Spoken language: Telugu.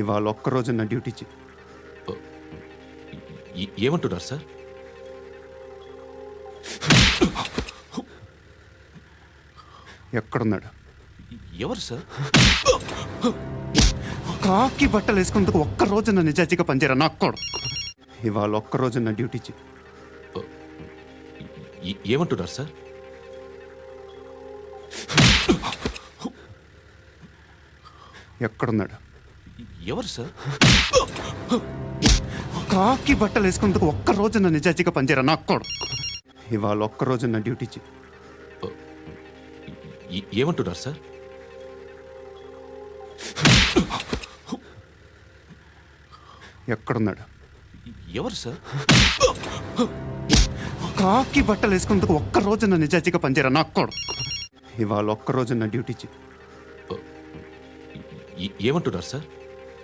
ఇవాళ ఒక్కరోజు నా డ్యూటీ ఏమంటున్నారు సార్? ఎక్కడున్నాడు? ఎవరు సార్? కాకి బట్టలు వేసుకున్నందుకు ఒక్కరోజు నా నిజాజీగా పనిచేయరా నాకు కూడా. ఇవాళ ఒక్కరోజు నా డ్యూటీ ఏమంటున్నారు సార్? ఎక్కడున్నాడు? ఎవరు సార్? కాకి బట్టలు వేసుకున్నందుకు ఒక్కరోజు నా నిజాజీగా పనిచేయరా నాకు కూడా. ఇవాళ ఒక్కరోజు నా డ్యూటీ ఏమంటున్నారు సార్? ఎక్కడున్నాడు? ఎవరు సార్? కాకి బట్టలు వేసుకున్నందుకు ఒక్కరోజు నా నిజాజీగా పనిచేయరా నాకు కూడా. ఇవాళ ఒక్కరోజు నా డ్యూటీ ఏమంటున్నారు సార్?